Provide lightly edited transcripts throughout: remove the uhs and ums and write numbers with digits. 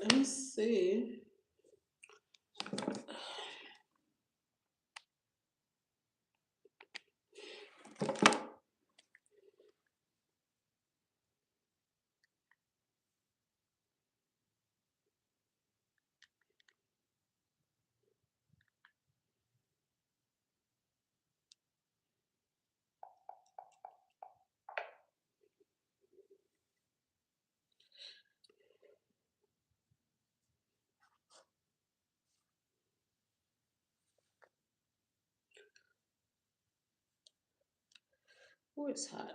Let me see. Oh, it's hot.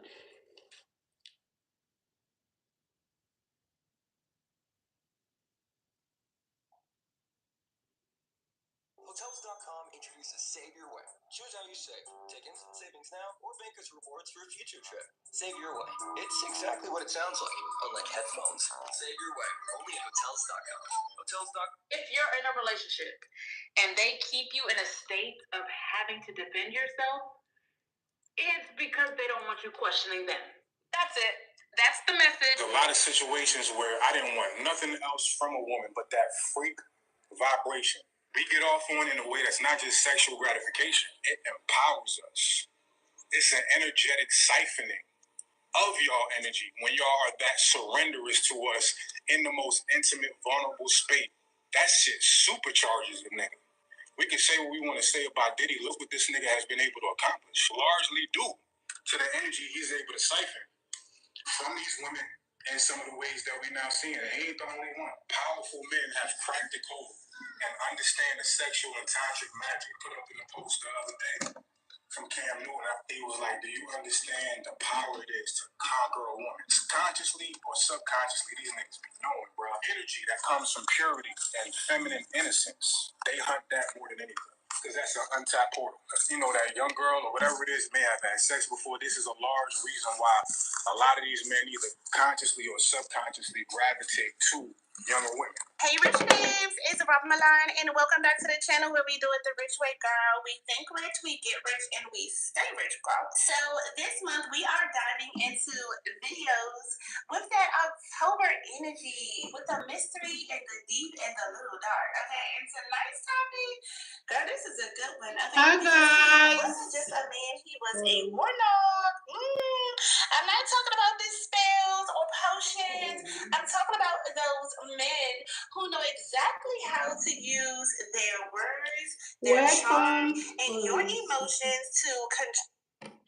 Hotels.com introduces Save Your Way. Choose how you save. Tickets, savings now, or Bankers Rewards for a future trip. Save Your Way. It's exactly what it sounds like, unlike headphones. Save Your Way. Only at Hotels.com. Hotels.com. If you're in a relationship and they keep you in a state of having to defend yourself, it's because they don't want you questioning them. That's it. That's the message. A lot of situations where I didn't want nothing else from a woman but that freak vibration. We get off on in a way that's not just sexual gratification. It empowers us. It's an energetic siphoning of y'all energy when y'all are that surrenderous to us in the most intimate, vulnerable state. That shit supercharges the nigga. We can say what we want to say about Diddy. Look what this nigga has been able to accomplish, largely due to the energy he's able to siphon from these women in some of the ways that we now see. And he ain't the only one. Powerful men have cracked the code and understand the sexual and tantric magic. Put up in the post the other day from Cam Newton. He was like, do you understand the power it is to conquer a woman? Consciously or subconsciously, these niggas be knowing, bro. Energy that comes from purity and feminine innocence. They hunt that more than anything. Because that's an untapped portal. You know, that young girl or whatever it is may have had sex before. This is a large reason why a lot of these men either consciously or subconsciously gravitate to younger women. Hey, Rich Babes, it's Robin Milan, and welcome back to the channel where we do it the rich way, girl. We think rich, we get rich, and we stay rich, girl. So this month we are diving into videos with that October energy, with the mystery and the deep and the little dark. Okay, and tonight's topic, girl, this is a good one. Okay, Hi he guys. wasn't just a man; he was a warlock. I'm not talking about these spells or potions. I'm talking about those men who know exactly how to use their words, their charm, Welcome. and your emotions to control.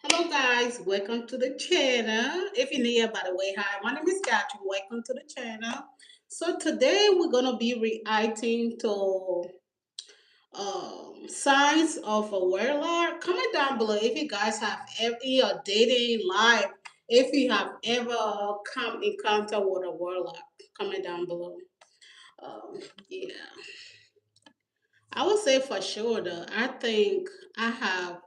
Hello guys, welcome to the channel. If you're new, by the way, hi, my name is Catherine. Welcome to the channel. So today we're gonna be reacting to signs of a warlock. Comment down below if you guys have ever in your dating life, if you have ever come in contact with a warlock. Comment down below. Yeah, I would say for sure though. I think I have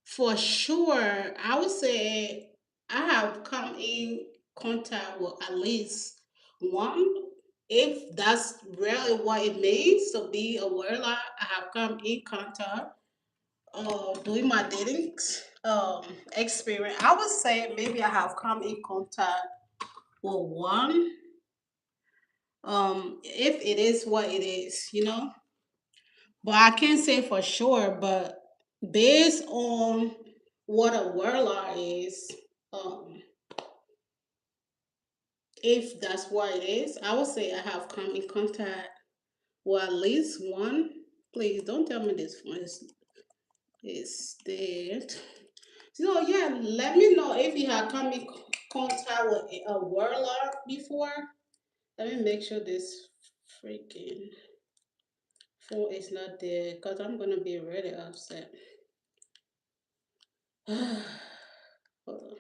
for sure. I would say I have come in contact with at least one. If that's really what it means to be a warlock, I have come in contact doing my dating experience. I would say maybe I have come in contact with one. If it is what it is, but I can't say for sure. But based on what a warlock is, um, if that's what it is, I would say I have come in contact with at least one. Please don't tell me this one is dead. So yeah, let me know if you have come in contact with a warlock before. Let me make sure this freaking phone is not there, because I'm gonna be really upset. Hold on.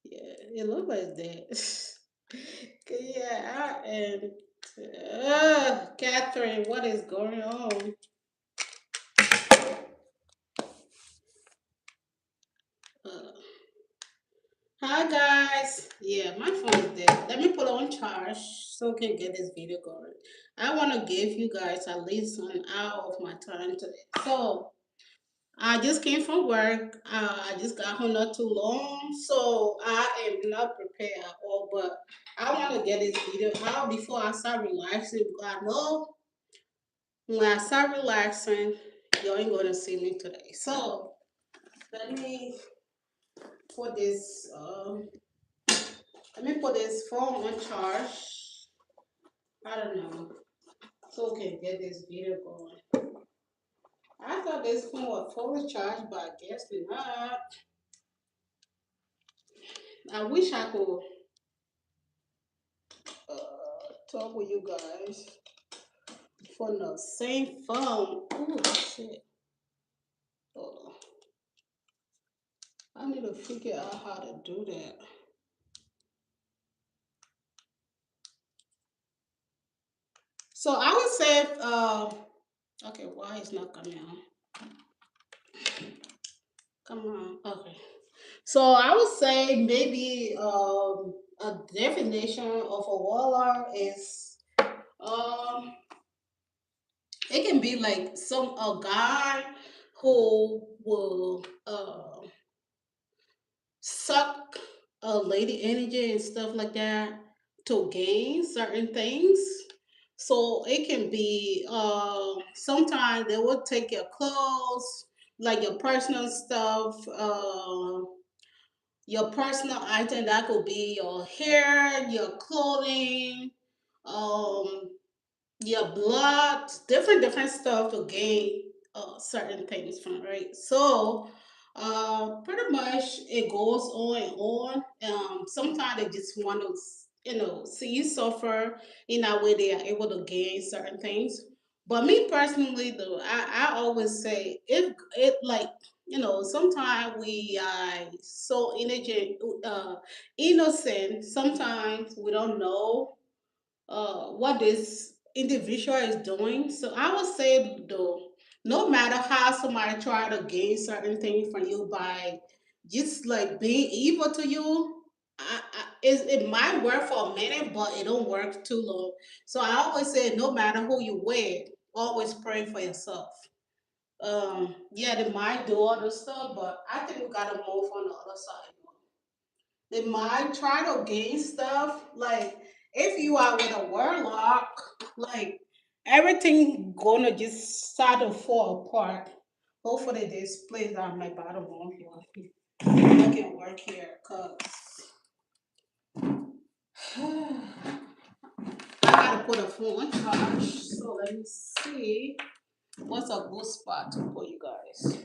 Yeah, it looks like that. Yeah, and Catherine, what is going on? Uh, Hi guys. Yeah, my phone is dead. Let me put it on charge so we can get this video going. I want to give you guys at least an hour of my time today. So I just came from work. I just got home not too long, so I am not prepared at all. But I want to get this video out before I start relaxing. Because I know when I start relaxing, you ain't gonna see me today. So let me put this. Let me put this phone on charge. I don't know, so we can get this video going. I thought this phone was fully charged, but I guess not. I wish I could talk with you guys from the same phone. Oh shit! Hold on. I need to figure out how to do that. So I would say, okay, why is not coming on? Come on, okay. So I would say maybe a definition of a warlock is um it can be like some a guy who will suck lady energy and stuff like that to gain certain things. So it can be sometimes they will take your clothes, like your personal stuff, your personal item that could be your hair, your clothing, um, your blood, different stuff to gain certain things from, right? So pretty much it goes on and on. Sometimes they just want to, see you suffer. In that way, they are able to gain certain things. But me personally, though, I always say if it like sometimes we are so innocent. Sometimes we don't know what this individual is doing. So I would say though, no matter how somebody try to gain certain things from you by just like being evil to you, it might work for a minute, but it don't work too long. So I always say, no matter who you with, always pray for yourself. Yeah, they might do other stuff, but I think we gotta move on the other side. They might try to gain stuff. Like if you are with a warlock, like everything gonna just start to fall apart. Hopefully this plays on my bottom won't here. I can work here because I gotta put a phone on charge. So let me see what's a good spot to put you guys.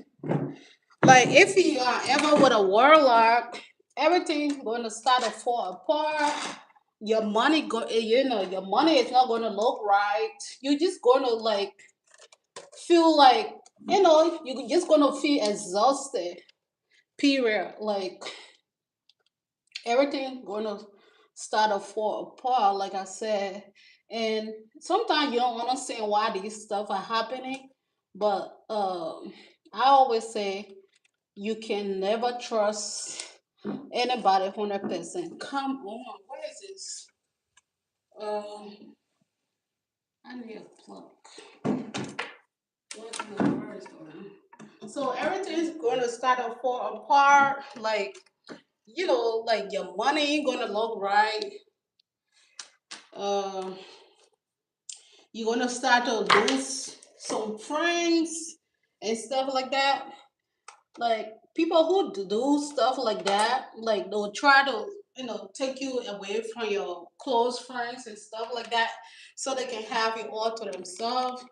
Like if you are ever with a warlock, everything gonna start to fall apart. Your money is not gonna look right. You're just gonna like feel like you're just gonna feel exhausted. Period. Like everything gonna start to fall apart, like I said. And sometimes you don't understand why these stuff are happening, but I always say you can never trust anybody 100%. Come on, what is this? I need a plug. What in the world is going on? So everything's gonna start to fall apart. Like like your money ain't gonna look right. Uh, you're gonna start to lose some friends and stuff like that. Like people who do stuff like that, like they'll try to take you away from your close friends and stuff like that, so they can have you all to themselves.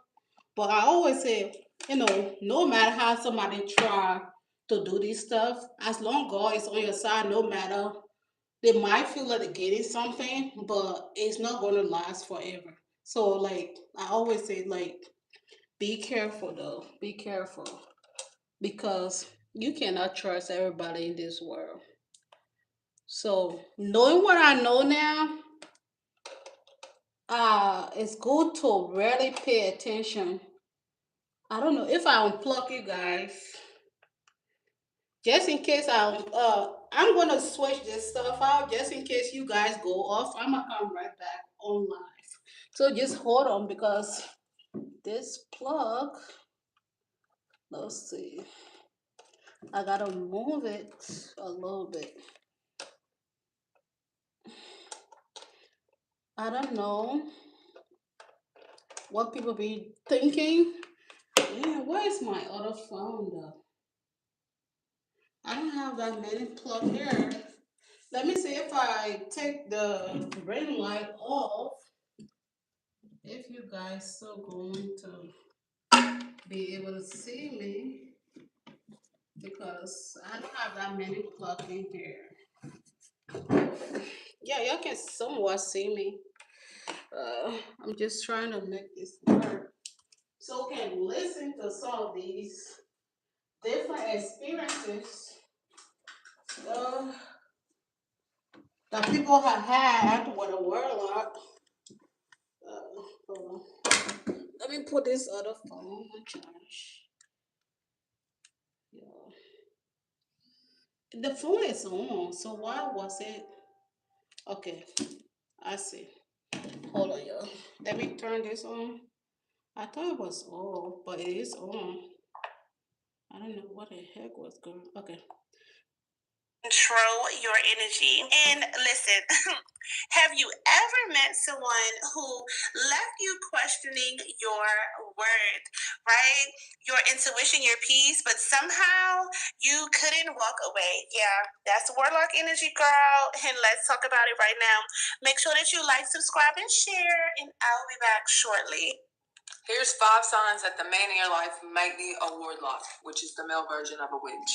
But I always say, no matter how somebody try to do this stuff, as long as God is on your side, no matter they might feel like they're getting something, but it's not gonna last forever. So like I always say, like be careful though. Be careful because you cannot trust everybody in this world. So knowing what I know now, it's good to really pay attention. I don't know if I unplug you guys, just in case I'm gonna switch this stuff out, just in case you guys go off. I'm gonna come right back on live. So just hold on because this plug. Let's see. I gotta move it a little bit. I don't know what people be thinking. Yeah, where's my other phone though? I don't have that many plug here. Let me see if I take the ring light off. If you guys still going to be able to see me, because I don't have that many plug in here. Yeah, y'all can somewhat see me. I'm just trying to make this work so we can listen to some of these different experiences uh, that people have had with a warlock. Hold on. Let me put this other phone on charge. Yeah. The phone is on, so why was it? Okay, I see. Hold on, y'all. Let me turn this on. I thought it was off, but it is on. I don't know what the heck was going. Okay. Control your energy. And listen, have you ever met someone who left you questioning your worth, right? Your intuition, your peace, but somehow you couldn't walk away? Yeah, that's warlock energy, girl. And let's talk about it right now. Make sure that you like, subscribe, and share, and I'll be back shortly. Here's 5 signs that the man in your life might be a warlock, which is the male version of a witch.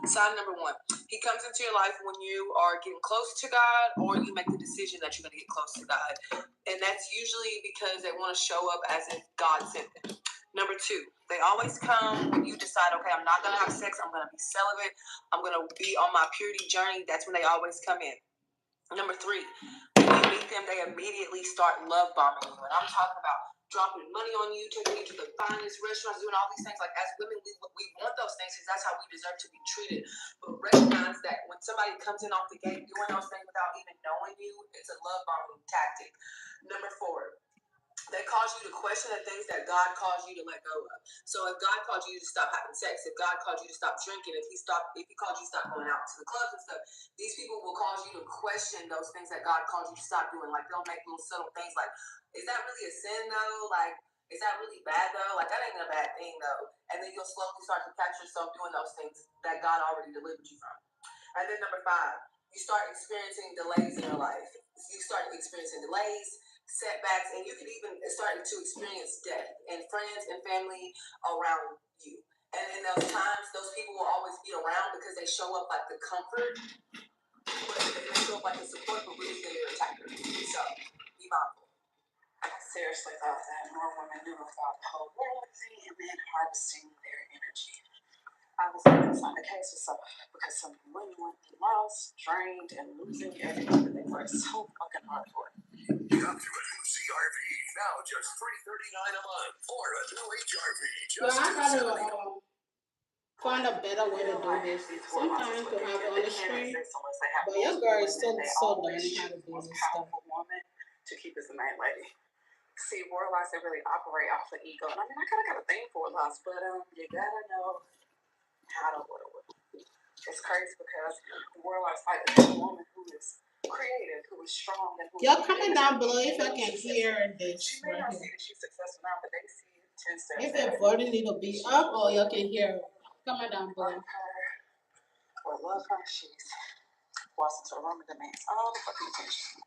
Sign number 1, he comes into your life when you are getting close to God, or you make the decision that you're going to get close to God. And that's usually because they want to show up as if God sent them. Number 2, they always come when you decide, okay, I'm not going to have sex, I'm going to be celibate, I'm going to be on my purity journey. That's when they always come in. Number 3, when you meet them, they immediately start love bombing you. And I'm talking about dropping money on you, taking you to the finest restaurants, doing all these things. Like, as women, we want those things because that's how we deserve to be treated. But recognize that when somebody comes in off the gate doing those things without even knowing you, it's a love bombing tactic. Number 4, they cause you to question the things that God calls you to let go of. So if God called you to stop having sex, if God called you to stop drinking, if he called you to stop going out to the clubs and stuff, these people will cause you to question those things that God called you to stop doing. Like, they'll make little subtle things like, is that really a sin though? Like, is that really bad though? Like, that ain't a bad thing though. And then you'll slowly start to catch yourself doing those things that God already delivered you from. And then number 5, you start experiencing delays in your life. You start experiencing delays, setbacks, and you can even start to experience death and friends and family around you. And in those times, those people will always be around because they show up like the comfort, but they show up like the support, but really they're your attacker. So be mindful. I seriously thought that more women knew about the whole world thing and men harvesting their energy. I was like, that's not the case with some, because some women went lost, drained, and losing everything that they worked so fucking hard for. Come to a new CRV, now just $339 a month, or a new HRV, just $270. Find a better way to do this. Sometimes to have it on the screen, but your girl is still learning how to do this stuff. Woman to keep as the main lady. See, warlocks, they really operate off of ego. And I mean, I kind of got a thing for warlocks, but you gotta know how to work with them. It's crazy because the warlock's like a woman who is creative, who is strong, and who y'all comment down below if I can hear this. She may not see that she's successful now, but they see it 10 steps. If the volume need to be up, or y'all can hear. Comment down below. Or love her, she's walks into a room and demands all the fucking attention.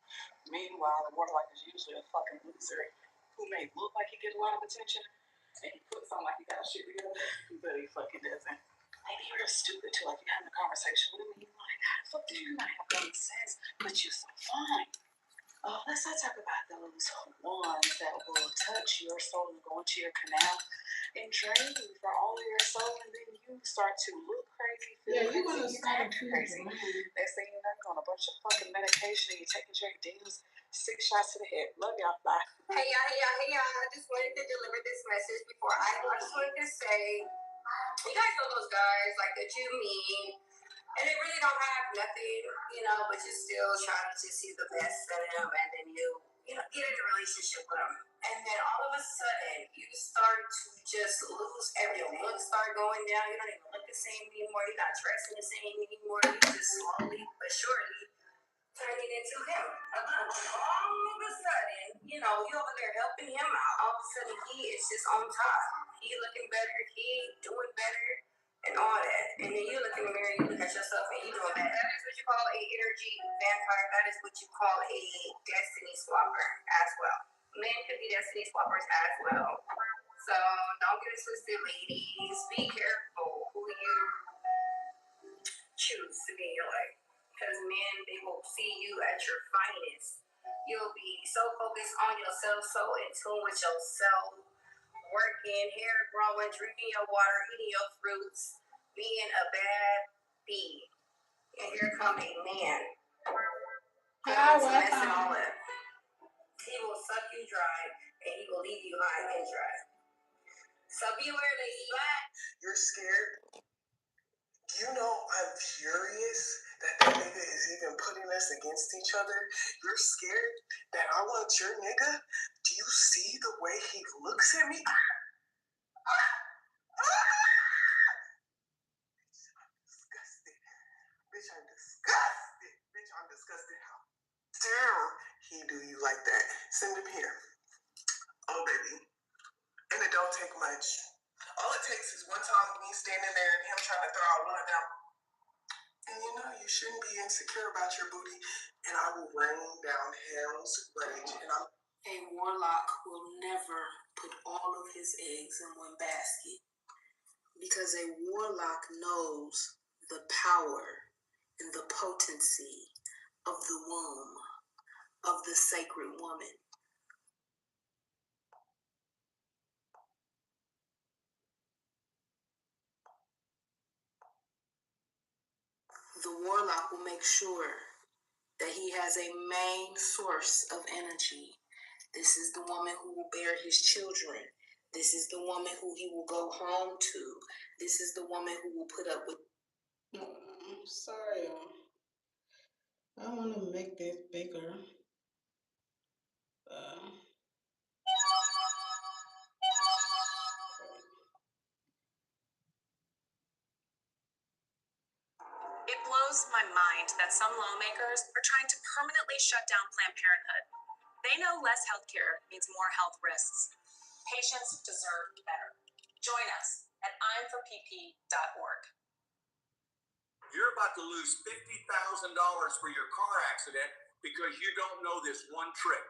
Meanwhile, the warlock is usually a fucking loser who may look like he get a lot of attention, and he puts on like he got shit together, but he fucking doesn't. Maybe you're stupid too, like you're having a conversation with me, like, how the fuck do you not have common sense? But you're so fine. Oh, let's not talk about those ones that will touch your soul and go into your canal and drain you for all of your soul, and then you start to look crazy, feel crazy, you act crazy. Next thing you know, you're on a bunch of fucking medication and you're taking Jack Daniels, 6 shots to the head. Love y'all. Bye. Hey y'all, hey y'all, hey y'all. I just wanted to deliver this message before I just wanted to say, you guys know those guys like that you meet, and they really don't have nothing, but you're still trying to see the best of them, and then you get in a relationship with him. And then all of a sudden, you start to just lose everything. Your look start going down. You don't even look the same anymore. You're not dressing the same anymore. You just slowly but surely turning into him. All of a sudden, you over there helping him out. All of a sudden, he is just on top. He looking better. He doing better. And all that. And then you look in the mirror, you look at yourself, and you doing that. That is what you call a energy vampire. That is what you call a destiny swapper as well. Men could be destiny swappers as well. So don't get it twisted, ladies. Be careful who you choose to be in your life. Because men, they will see you at your finest. You'll be so focused on yourself, so in tune with yourself, working, hair growing, drinking your water, eating your fruits, being a bad bee. And here come a man. Hi, Messing all welcome. up. He will suck you dry and he will leave you high and dry. So beware, lady black. You're scared. You know I'm furious that nigga is even putting us against each other. You're scared that I want your nigga. Do you see the way he looks at me? Disgusted. Bitch, I'm disgusted. Bitch, I'm disgusted. How dare he do you like that? Send him here. Oh, baby. And it don't take much. All it takes is one time of me standing there and him trying to throw out one of them. And you shouldn't be insecure about your booty. And I will rain down hell's rage. And a warlock will never put all of his eggs in one basket. Because a warlock knows the power and the potency of the womb of the sacred woman. The warlock will make sure that he has a main source of energy. This is the woman who will bear his children. This is the woman who he will go home to. This is the woman who will put up with. I'm sorry. I want to make this bigger. Uh, It blows my mind that some lawmakers are trying to permanently shut down Planned Parenthood. They know less healthcare means more health risks. Patients deserve better. Join us at imforpp.org. You're about to lose $50,000 for your car accident because you don't know this one trick.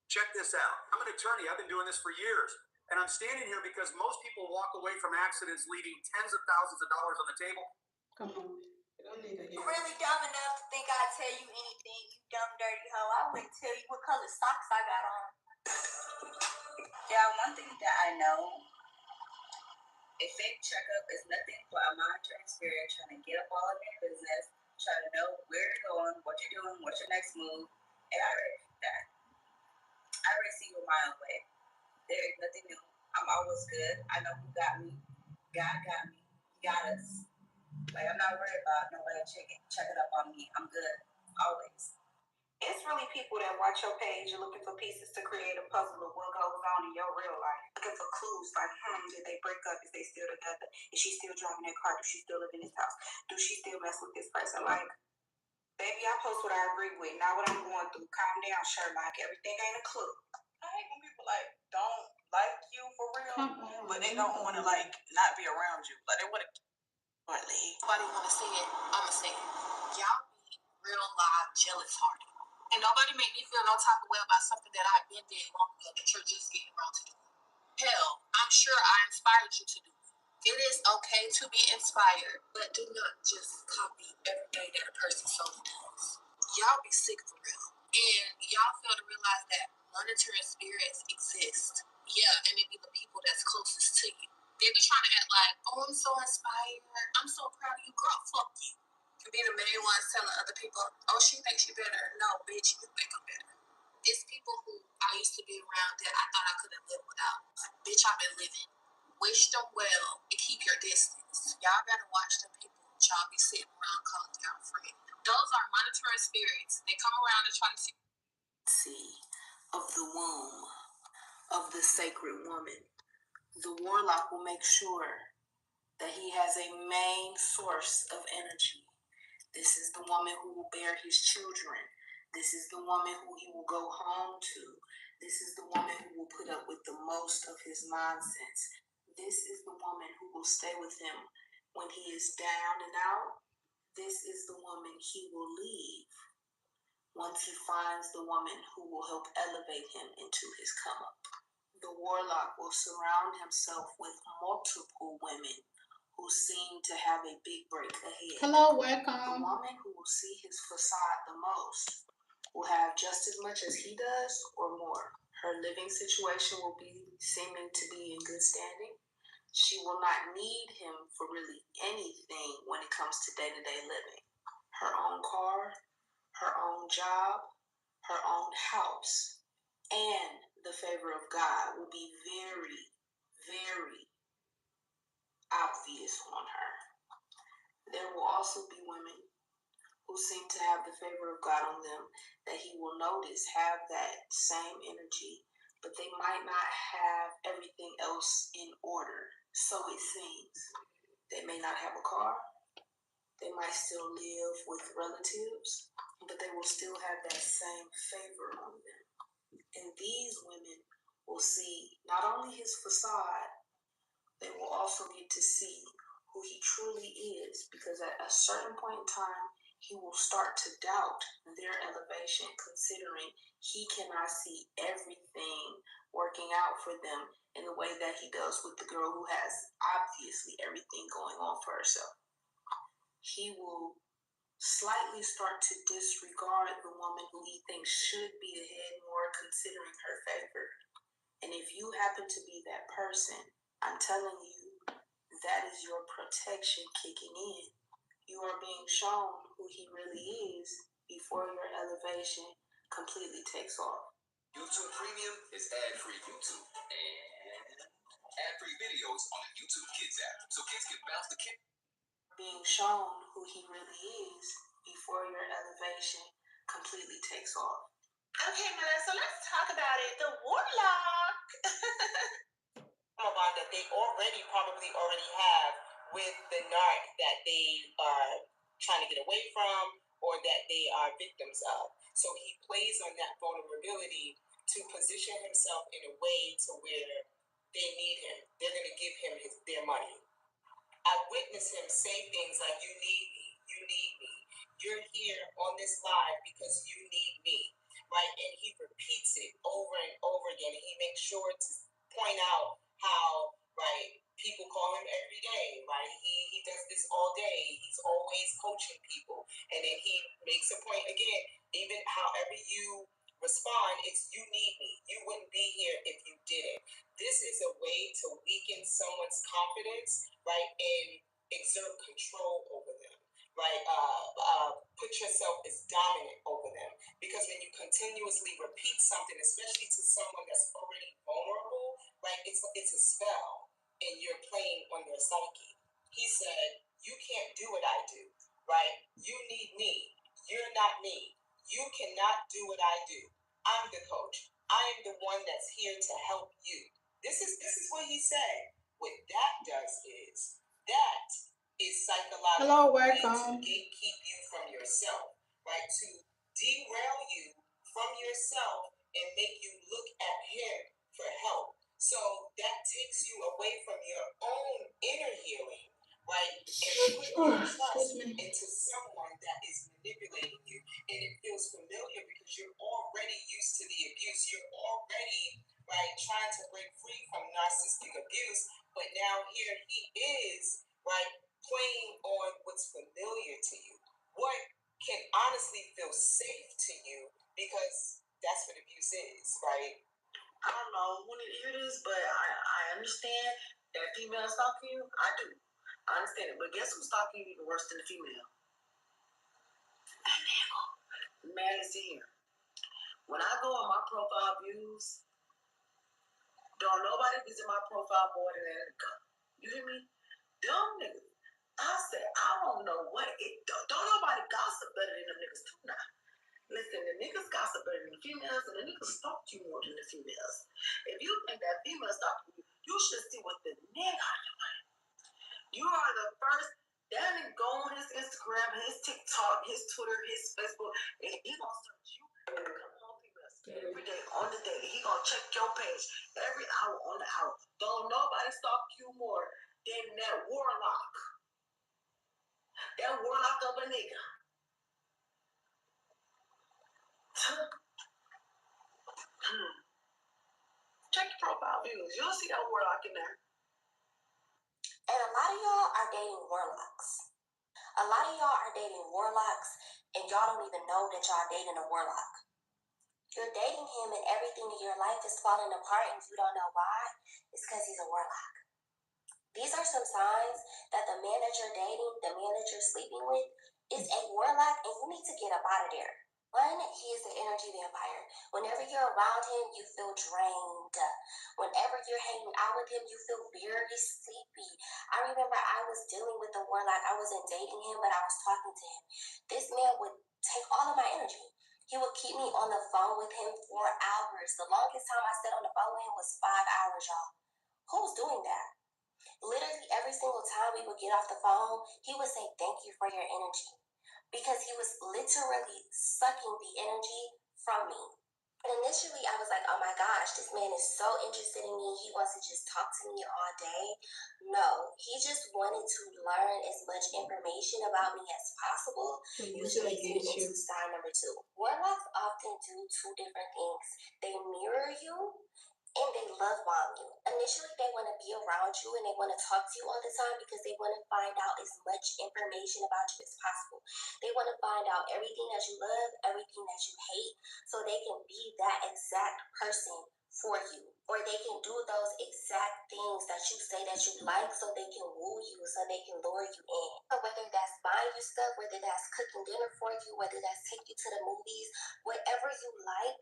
Check this out. I'm an attorney. I've been doing this for years. And I'm standing here because most people walk away from accidents leaving tens of thousands of dollars on the table. come on. You don't need to hear. Really dumb enough to think I'd tell you anything, you dumb dirty hoe. I wouldn't tell you what color socks I got on. Yeah, one thing that I know, a fake checkup is nothing but a monitoring spirit trying to get up all of your business, trying to know where you're going, what you're doing, what's your next move. And I already did that. I already see you a mile away. There is nothing new. I'm always good. I know who got me. God got me. He got us. Like, I'm not worried about nobody checking up on me. I'm good. Always. It's really people that watch your page and looking for pieces to create a puzzle of what goes on in your real life. Looking for clues like, did they break up? Is they still together? Is she still driving that car? Does she still live in this house? Do she still mess with this person? Like, baby, I post what I agree with, not what I'm going through. Calm down, Sherlock. Everything ain't a clue. I hate when people like don't like you for real, but they don't want to like not be around you. Like they want to. Nobody want to say it. I'ma say it. Y'all be real live jealous hearted, and nobody make me feel no type of way about something that I've been did long ago that you're just getting around to do. Hell, I'm sure I inspired you to do it. It is okay to be inspired, but do not just copy everything that a person solely does. Y'all be sick for real. And y'all fail to realize that monitoring spirits exist. Yeah, and it be the people that's closest to you. They be trying to act like, oh, I'm so inspired. I'm so proud of you. Girl, fuck you. And be the main ones telling other people, oh, she thinks she better. No, bitch, you think I'm better. It's people who I used to be around that I thought I couldn't live without. Bitch, I've been living. Wish them well and keep your distance. Y'all better watch them people y'all be sitting around calling y'all friends. Those are monitoring spirits. They come around and try to see of the womb of the sacred woman. The warlock will make sure that he has a main source of energy. This is the woman who will bear his children. This is the woman who he will go home to. This is the woman who will put up with the most of his nonsense. This is the woman who will stay with him when he is down and out. This is the woman he will leave once he finds the woman who will help elevate him into his come up. The warlock will surround himself with multiple women who seem to have a big break ahead. Hello, The welcome. woman who will see his facade the most will have just as much as he does or more. Her living situation will be seeming to be in good standing. She will not need him for really anything when it comes to day-to-day living. Her own car, her own job, her own house, and the favor of God will be very, very obvious on her. There will also be women who seem to have the favor of God on them that he will notice have that same energy, but they might not have everything else in order. So it seems. They may not have a car. They might still live with relatives, but they will still have that same favor on them. And these women will see not only his facade, they will also get to see who he truly is, because at a certain point in time, he will start to doubt their elevation, considering he cannot see everything working out for them in the way that he does with the girl who has obviously everything going on for herself. He will slightly start to disregard the woman who he thinks should be ahead more, considering her favor. And if you happen to be that person, I'm telling you, that is your protection kicking in. You are being shown who he really is before your elevation completely takes off. YouTube Premium is ad-free YouTube and ad-free videos on the YouTube Kids app, so kids can bounce the kid. Being shown who he really is before your elevation completely takes off. Okay, Melissa, let's talk about it. The warlock. That they probably already have with the narc that they are trying to get away from or that they are victims of. So he plays on that vulnerability to position himself in a way to where they need him. They're going to give him their money. I witnessed him say things like, "You need me, you need me. You're here on this live because you need me," right? And he repeats it over and over again. And he makes sure to point out how, right, people call him every day, right? He does this all day. He's always coaching people. And then he makes a point again, even however you respond, it's "you need me. You wouldn't be here if you didn't." This is a way to weaken someone's confidence, right, and exert control over them, right? Put yourself as dominant over them, because when you continuously repeat something, especially to someone that's already vulnerable, right, it's a spell, and you're playing on their psyche. He said, "You can't do what I do, right? You need me. You're not me. You cannot do what I do. I'm the coach. I am the one that's here to help you." This is what he said. What that does is that is psychological. Hello, to welcome. gatekeep you from yourself, right? To derail you from yourself and make you look at him for help. So that takes you away from your own inner healing, right? And put your trust into someone that is manipulating you. And it feels familiar because you're already used to the abuse. You're already, right, trying to break free from narcissistic abuse. But now here he is, right, playing on what's familiar to you. What can honestly feel safe to you, because that's what abuse is, right? I don't know when it is, but I understand that female stalking you. I do. I understand it. But guess who's stalking you even worse than the female? Man is here. When I go on my profile views, don't nobody visit my profile more than that nigga. You hear me? Dumb niggas. I said, I don't know what it don't nobody gossip better than them niggas too now. Listen, and the niggas gossip better than the females, and the niggas stalk you more than the females. If you think that female stalking you, you should see what the nigga. You are the first. That nigga go on his Instagram, his TikTok, his Twitter, his Facebook, and he gonna search you and come home females every day on the daily. He gonna check your page every hour on the hour. Don't nobody stalk you more than that warlock. That warlock of a nigga. Check your profile views. You'll see that warlock in there. And a lot of y'all are dating warlocks. A lot of y'all are dating warlocks, and y'all don't even know that y'all dating a warlock. You're dating him, and everything in your life is falling apart, and you don't know why. It's because he's a warlock. These are some signs that the man that you're dating, the man that you're sleeping with, is a warlock, and you need to get up out of there. One, he is an energy vampire. Whenever you're around him, you feel drained. Whenever you're hanging out with him, you feel very sleepy. I remember I was dealing with a warlock. I wasn't dating him, but I was talking to him. This man would take all of my energy. He would keep me on the phone with him for hours. The longest time I sat on the phone with him was 5 hours, y'all. Who's doing that? Literally every single time we would get off the phone, he would say, "Thank you for your energy." Because he was literally sucking the energy from me. And initially, I was like, oh my gosh, this man is so interested in me. He wants to just talk to me all day. No, he just wanted to learn as much information about me as possible. Usually, into sign number 2. Warlocks often do 2 different things. They mirror you and they love bomb you. Initially, they want to be around you and they want to talk to you all the time because they want to find out as much information about you as possible. They want to find out everything that you love, everything that you hate, so they can be that exact person for you. Or they can do those exact things that you say that you like so they can woo you, so they can lure you in. So whether that's buying you stuff, whether that's cooking dinner for you, whether that's taking you to the movies, whatever you like,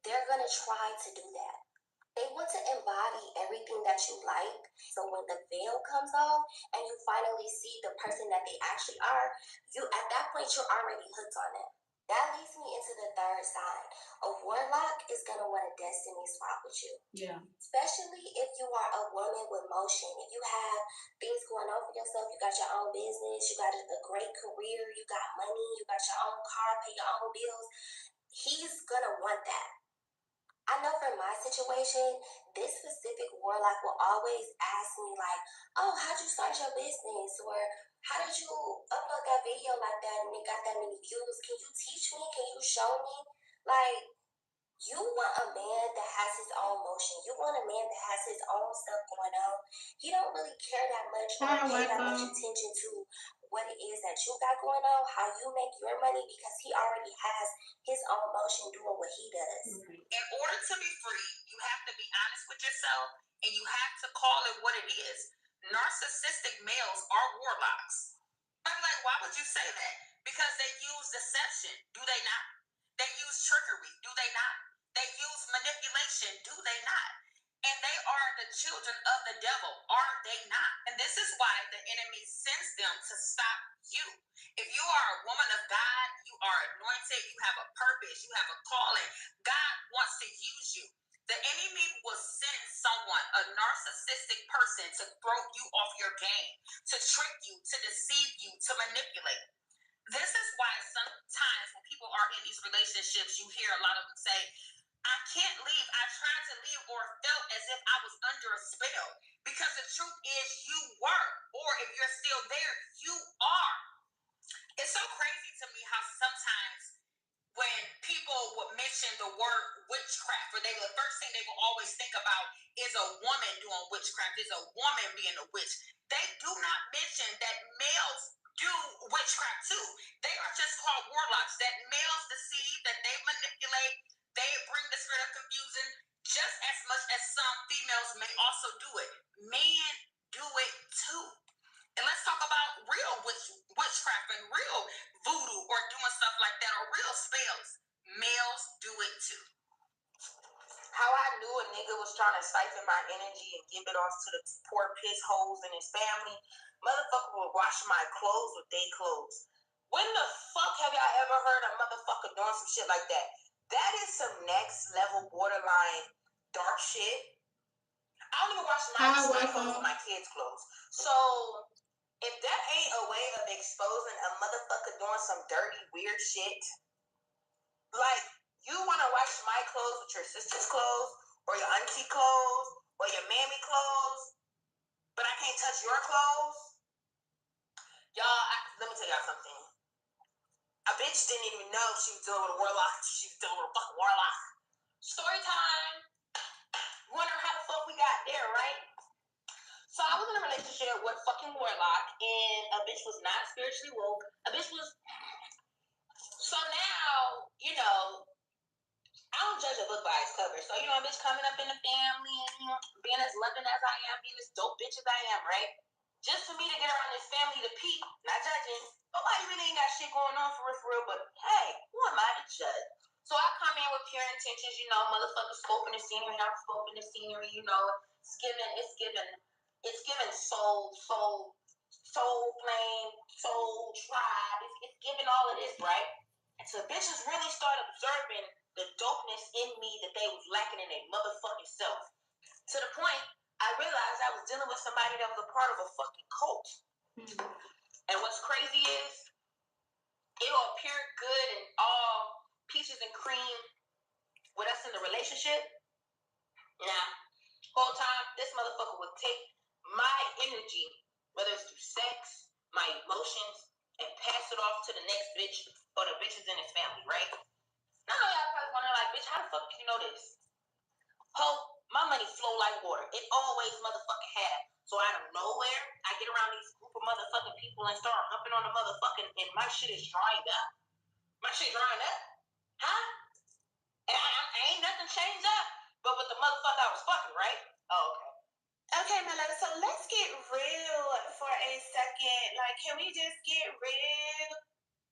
they're going to try to do that. They want to embody everything that you like. So when the veil comes off and you finally see the person that they actually are, you at that point you're already hooked on them. That leads me into the 3rd sign. A warlock is gonna want a destiny swap with you. Yeah. Especially if you are a woman with motion. If you have things going on for yourself, you got your own business, you got a great career, you got money, you got your own car, pay your own bills. He's gonna want that. I know from my situation, this specific warlock will always ask me like, oh, how'd you start your business? Or how did you upload that video like that and it got that many views? Can you teach me? Can you show me? Like, you want a man that has his own motion. You want a man that has his own stuff going on. He don't really care that much or pay that much attention to what it is that you got going on, how you make your money, because he already has his own motion doing what he does. In order to be free, you have to be honest with yourself and you have to call it what it is. Narcissistic males are warlocks. I'm like, why would you say that? Because they use deception, do they not? They use trickery, do they not? They use manipulation, do they not? And they are the children of the devil, are they not? And this is why the enemy sends them to stop you. If you are a woman of God, you are anointed, you have a purpose, you have a calling, God wants to use you. The enemy will send someone, a narcissistic person, to throw you off your game, to trick you, to deceive you, to manipulate. This is why sometimes when people are in these relationships, you hear a lot of them say, I can't leave. I tried to leave or felt as if I was under a spell. Because the truth is you were. Or if you're still there, you are. It's so crazy to me how sometimes when people would mention the word witchcraft, or the first thing they will always think about is a woman doing witchcraft, is a woman being a witch. They do not mention that males do witchcraft too. They are just called warlocks, that males deceive, that they manipulate, they bring the spirit of confusion just as much as some females may also do it. Men do it too. And let's talk about real witchcraft and real voodoo or doing stuff like that or real spells. Males do it too. How I knew a nigga was trying to siphon my energy and give it off to the poor piss holes in his family. Motherfucker would wash my clothes with their clothes. When the fuck have y'all ever heard a motherfucker doing some shit like that? That is some next level borderline dark shit. I don't even wash Hi, my clothes or welcome. my kids' clothes. So if that ain't a way of exposing a motherfucker doing some dirty, weird shit, like you wanna wash my clothes with your sister's clothes or your auntie clothes or your mammy clothes, but I can't touch your clothes? Let me tell y'all something. A bitch didn't even know she was dealing with a warlock. She was dealing with a fucking warlock. Story time. Wonder how the fuck we got there, right? So I was in a relationship with a fucking warlock, and a bitch was not spiritually woke. A bitch was. So now, I don't judge a book by its cover. So, a bitch coming up in the family and, being as loving as I am, being as dope bitch as I am, right? Just for me to get around this family to peep, not judging. Nobody really ain't got shit going on for real, but hey, who am I to judge? So I come in with pure intentions, motherfuckers scoping the scenery, I'm scoping the scenery, it's given soul flame, soul tribe, it's giving all of this, right? And so bitches really start observing the dopeness in me that they was lacking in their motherfucking self. To the point, I realized I was dealing with somebody that was a part of a fucking cult. Mm-hmm. And what's crazy is, it'll appear good and all peaches and cream with us in the relationship. Now, whole time, this motherfucker would take my energy, whether it's through sex, my emotions, and pass it off to the next bitch or the bitches in his family, right? Now y'all probably wondering, like, bitch, how the fuck do you know this? Ho, my money flow like water. It always motherfucking has. So out of nowhere, I get around these group of motherfucking people and start humping on the motherfucking, and my shit is drying up. My shit drying up? Huh? And I ain't nothing changed up, but with the motherfucker I was fucking, right? Oh, okay. Okay, my love. So let's get real for a second. Like, can we just get real?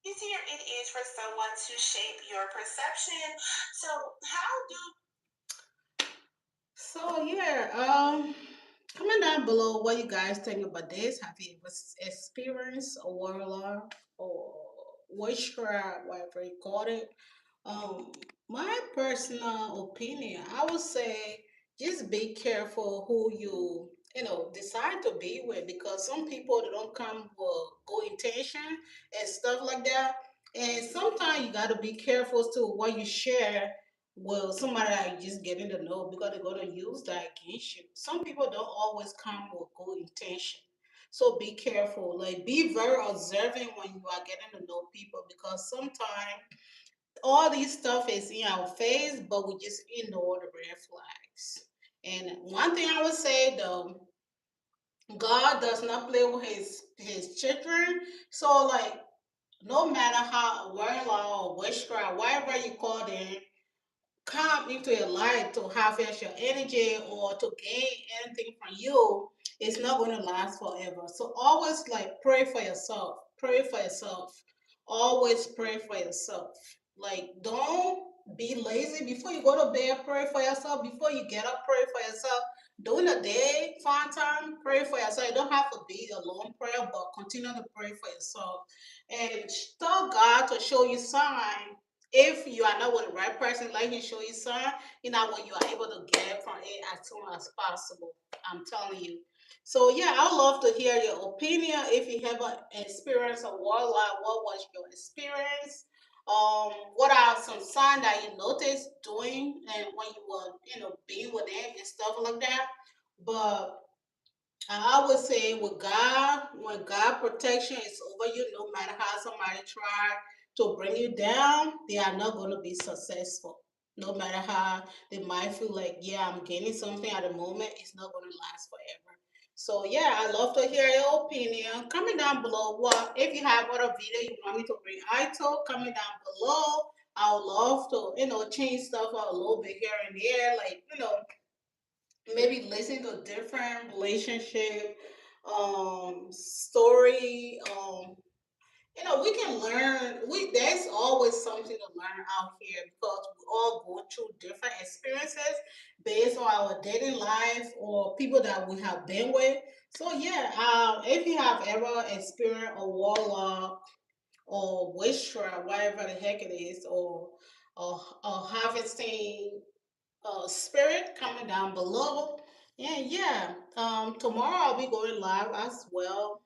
Easier it is for someone to shape your perception. So, how do So yeah, comment down below what you guys think about this. Have you ever experienced a warlock or witchcraft, whatever you call it? Um, my personal opinion, I would say just be careful who you decide to be with, because some people, they don't come with good intention and stuff like that. And sometimes you gotta be careful to what you share with somebody that you just getting to know, because they're gonna use that against you. Some people don't always come with good intention. So be careful. Like, be very observant when you are getting to know people, because sometimes all these stuff is in our face, but we just ignore the red flags. And one thing I would say though, God does not play with his children. So like, no matter how warlock or witchcraft, whatever you call them, come into your life to harvest your energy or to gain anything from you, it's not going to last forever. So always like pray for yourself. Pray for yourself. Always pray for yourself. Like, don't be lazy. Before you go to bed, pray for yourself. Before you get up, pray for yourself. During the day, find time, pray for yourself. You don't have to be a long prayer, but continue to pray for yourself. And tell God to show you sign. If you are not with the right person, let him show you sign, what you are able to get from it as soon as possible. I'm telling you. So yeah, I would love to hear your opinion. If you have an experience of warlock, what was your experience? What are some signs that you noticed doing and when you were, being with them and stuff like that? But I would say with God, when God protection is over you, no matter how somebody try to bring you down, they are not going to be successful. No matter how they might feel like, yeah, I'm gaining something at the moment, it's not going to last forever. So yeah, I love to hear your opinion. Comment down below. What if you have other video you want me to bring ITO? Comment down below. I would love to, change stuff a little bit here and there, like, maybe listen to different relationship story. We can learn. There's always something to learn out here, because we all go through different experiences based on our dating life or people that we have been with. So yeah, if you have ever experienced a warlock or witchcraft, whatever the heck it is, or harvesting spirit, comment down below. And yeah, tomorrow I'll be going live as well.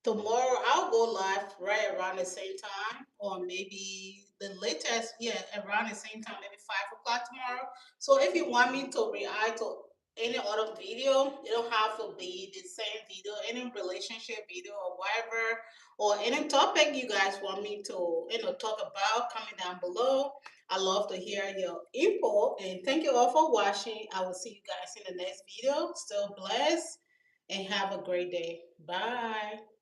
Tomorrow I'll go live right around the same time, or maybe the latest, yeah, around the same time, maybe 5 o'clock tomorrow. So if you want me to react to any other video, it don't have to be the same video, any relationship video or whatever, or any topic you guys want me to, talk about, comment down below. I love to hear your info, and thank you all for watching. I will see you guys in the next video. Still blessed and have a great day. Bye.